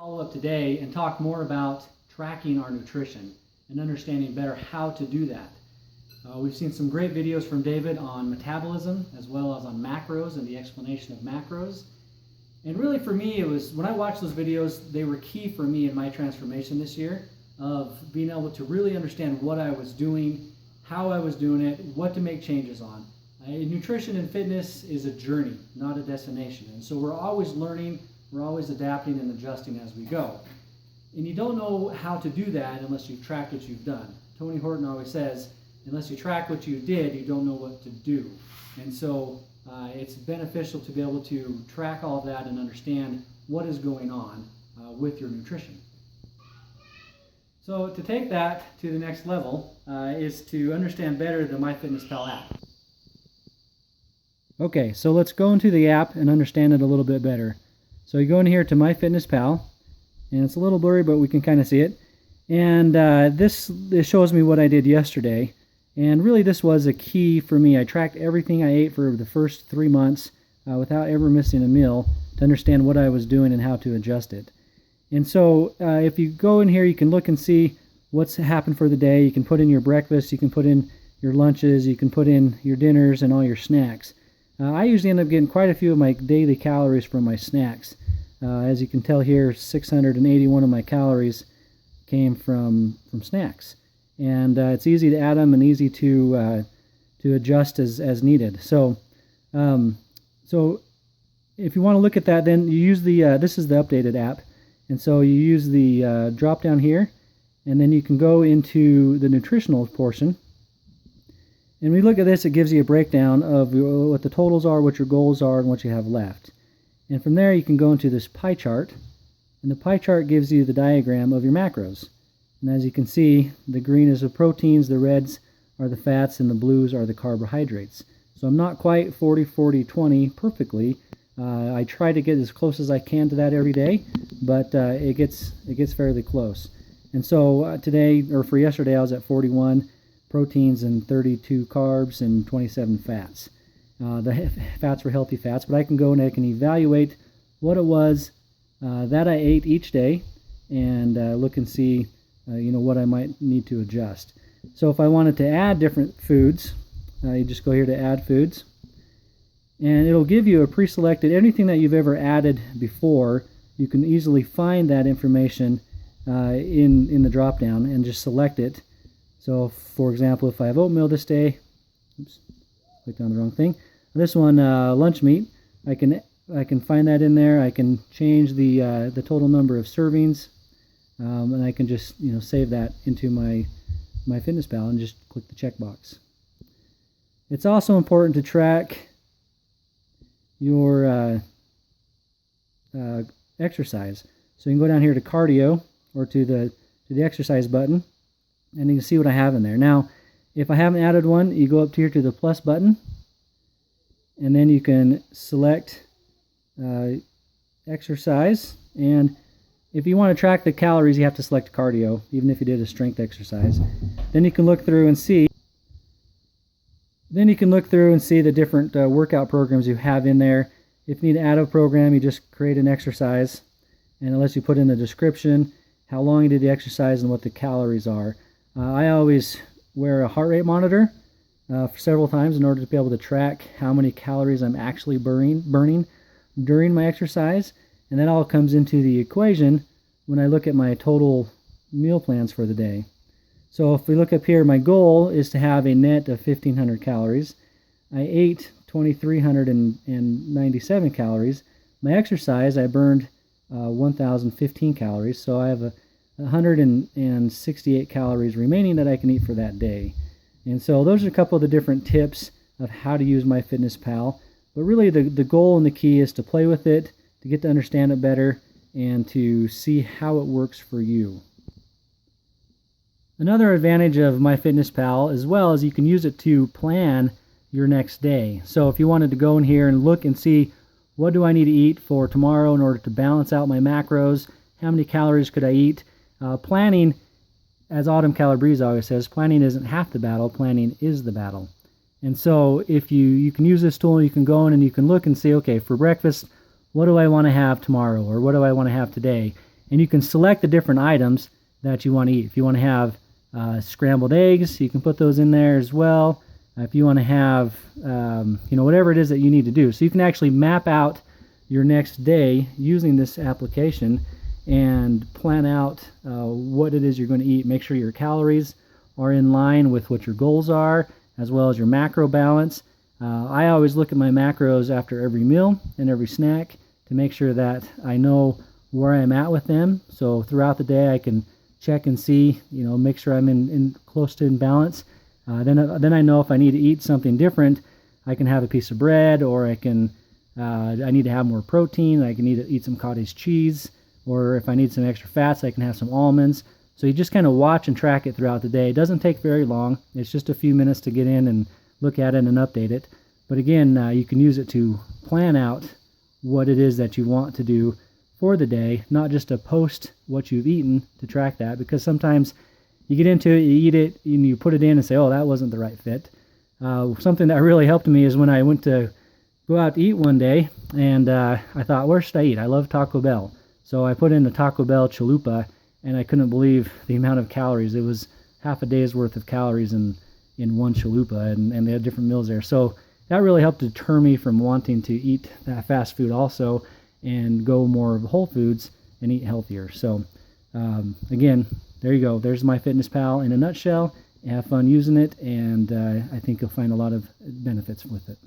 Follow up today and talk more about tracking our nutrition and understanding better how to do that. We've seen some great videos from David on metabolism as well as on macros and the explanation of macros. And really for me, it was when I watched those videos, they were key for me in my transformation this year of being able to really understand what I was doing, how I was doing it, what to make changes on. Nutrition and fitness is a journey, not a destination. And so we're always learning, we're always adapting and adjusting as we go. And you don't know how to do that unless you've tracked what you've done. Tony Horton always says, unless you track what you did, you don't know what to do. And so it's beneficial to be able to track all of that and understand what is going on with your nutrition. So to take that to the next level is to understand better the Myfitnesspal app. Okay, so let's go into the app and understand it a little bit better. So you go in here to Myfitnesspal, and it's a little blurry, but we can kind of see it. And this shows me what I did yesterday. And really this was a key for me. I tracked everything I ate for the first 3 months without ever missing a meal to understand what I was doing and how to adjust it. And so if you go in here, you can look and see what's happened for the day. You can put in your breakfast, you can put in your lunches, you can put in your dinners and all your snacks. I usually end up getting quite a few of my daily calories from my snacks. As you can tell here, 681 of my calories came from snacks. And it's easy to add them and easy to adjust as needed. So if you want to look at that, then you use the this is the updated app, and so you use the drop down here, and then you can go into the nutritional portion. And when you look at this, it gives you a breakdown of what the totals are, what your goals are, and what you have left. And from there, you can go into this pie chart, and the pie chart gives you the diagram of your macros. And as you can see, the green is the proteins, the reds are the fats, and the blues are the carbohydrates. So I'm not quite 40-40-20 perfectly. I try to get as close as I can to that every day, but it gets fairly close. And so today, or for yesterday, I was at 41 proteins and 32 carbs and 27 fats. The fats were healthy fats, but I can go and I can evaluate what it was that I ate each day and look and see what I might need to adjust. So if I wanted to add different foods, you just go here to add foods, and it'll give you a pre-selected anything that you've ever added before. You can easily find that information in the drop down and just select it. So for example, if I have oatmeal this day, oops, clicked on the wrong thing. This one, lunch meat, I can find that in there. I can change the total number of servings, and I can just save that into my Myfitnesspal and just click the checkbox. It's also important to track your exercise. So you can go down here to cardio or to the exercise button, and you can see what I have in there. Now, if I haven't added one, you go up here to the plus button, and then you can select exercise. And if you want to track the calories, you have to select cardio, even if you did a strength exercise. Then you can look through and see. The different workout programs you have in there. If you need to add a program, you just create an exercise, and it lets you put in the description, how long you did the exercise, and what the calories are. I always wear a heart rate monitor for several times in order to be able to track how many calories I'm actually burning during my exercise. And that all comes into the equation when I look at my total meal plans for the day. So if we look up here, my goal is to have a net of 1,500 calories. I ate 2,397 calories. My exercise, I burned 1,015 calories. So I have 168 calories remaining that I can eat for that day. And so those are a couple of the different tips of how to use Myfitnesspal. But really the goal and the key is to play with it, to get to understand it better, and to see how it works for you. Another advantage of Myfitnesspal as well is you can use it to plan your next day. So if you wanted to go in here and look and see what do I need to eat for tomorrow in order to balance out my macros, how many calories could I eat, planning, as Autumn Calabrese always says, planning isn't half the battle, planning is the battle. And so if you can use this tool, you can go in and you can look and see, okay, for breakfast, what do I want to have tomorrow, or what do I want to have today? and you can select the different items that you want to eat. If you want to have scrambled eggs, you can put those in there as well. If you want to have, whatever it is that you need to do. So you can actually map out your next day using this application and plan out what it is you're going to eat. Make sure your calories are in line with what your goals are, as well as your macro balance. I always look at my macros after every meal and every snack to make sure that I know where I'm at with them. So throughout the day I can check and see, make sure I'm in close to in balance. Then I know if I need to eat something different, I can have a piece of bread, or I need to have more protein. I can eat some cottage cheese, or if I need some extra fats, I can have some almonds. So you just kind of watch and track it throughout the day. It doesn't take very long. It's just a few minutes to get in and look at it and update it. But again, you can use it to plan out what it is that you want to do for the day, not just to post what you've eaten to track that, because sometimes you get into it, you eat it, and you put it in and say, oh, that wasn't the right fit. Something that really helped me is when I went to go out to eat one day, and I thought, where should I eat? I love Taco Bell. So I put in the Taco Bell chalupa, and I couldn't believe the amount of calories. It was half a day's worth of calories in one chalupa, and they had different meals there. So that really helped deter me from wanting to eat that fast food also and go more of whole foods and eat healthier. So again, there you go. There's Myfitnesspal in a nutshell. Have fun using it, and I think you'll find a lot of benefits with it.